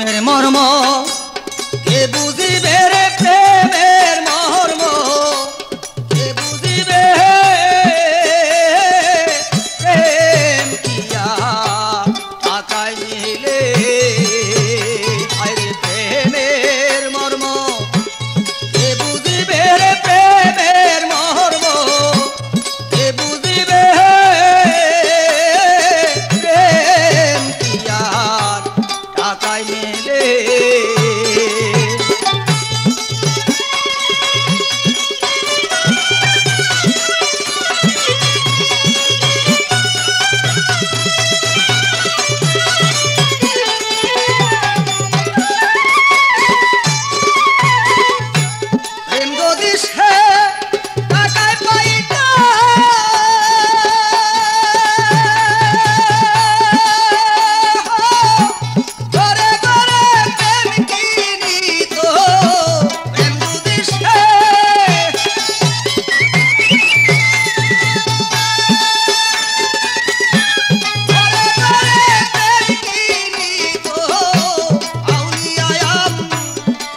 মর্ম কে বুঝিবে রে প্রেমের মর্ম কে বুঝিবে প্রেম কিয়া আকাই মিলে আরে প্রেমের মর্ম কে বুঝিবে রে প্রেমের মর্ম কে বুঝিবে প্রেম কিয়া টাকায় মেলে প্রেম যদি সে টাকায় পাইতা ঘরে ঘরে প্রেম কিনিত প্রেম যদি সে ঘরে ঘরে প্রেম কিনিত আউলিয়ায়াম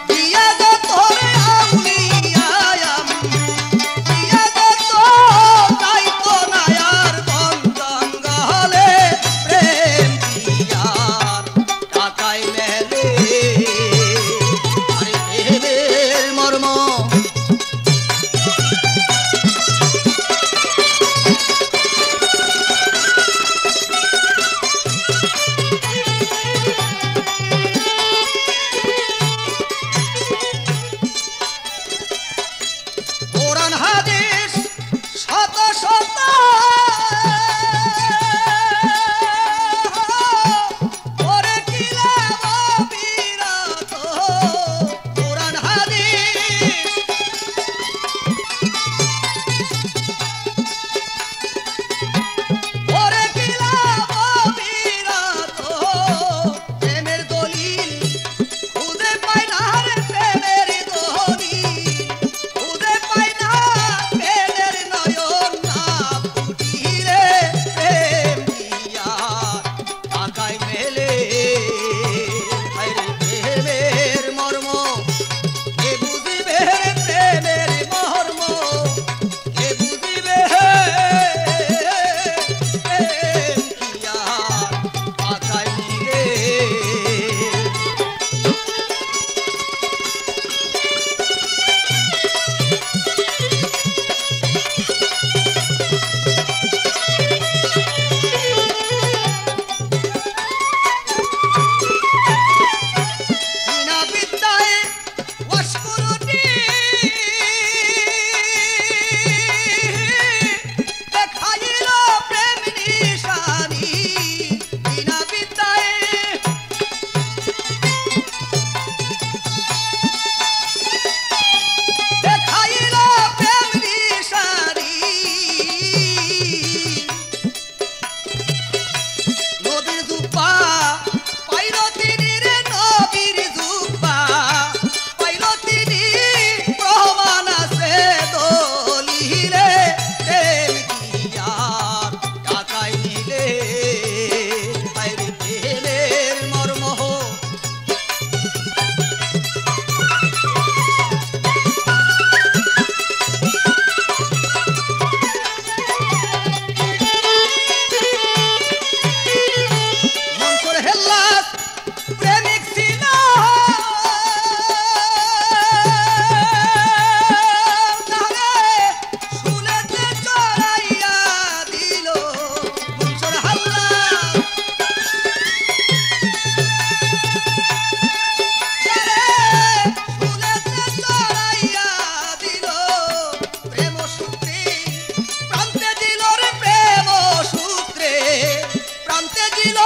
দিয়া গো তোরে আউলিয়ায়াম দিয়া গো তো তাইতো না আর বন্ধন গহলে প্রেম কিয়ার টাকায় মেলে আরে প্রেমের মর্ম কোরআন হাদিস শত শত ওরে কিলা বিরাত কোরআন হাদিস ওরে কিলা বিরাত প্রেমের দলিল খুদে পায় না রে প্রেমের দলিল খুদে পায় না প্রেমের নয়ন না ফুটিলে প্রেম দিয়া টাকায় মেলে আরে প্রেমের মর্ম কে বুঝিবে রে প্রেমের মর্ম কে বুঝিবে প্রেম কিয়া টাকায় মিলে বিনা বিদ্যায় ওয়াসকুরুটি দেখাইল প্রেম নিশানি বিনা বিদ্যায় দেখাইল প্রেম নিশানি নবীর দুপা পাইল তিনি রে নবীর দুপা পাইল তিনি প্রমাণ আছে দলিলে প্রেম কিয়ার টাকায় নিলে আরে প্রেমের মর্ম মনসুর হেল্লাস প্রেমিক ছিল নারে শুনেতে চড়াইয়া দিল মনসুর হেল্লাস শুনেতে চড়াইয়া দিল প্রেম সূত্রে প্রান্তে দিল রে প্রেম সূত্রে প্রান্তে দিল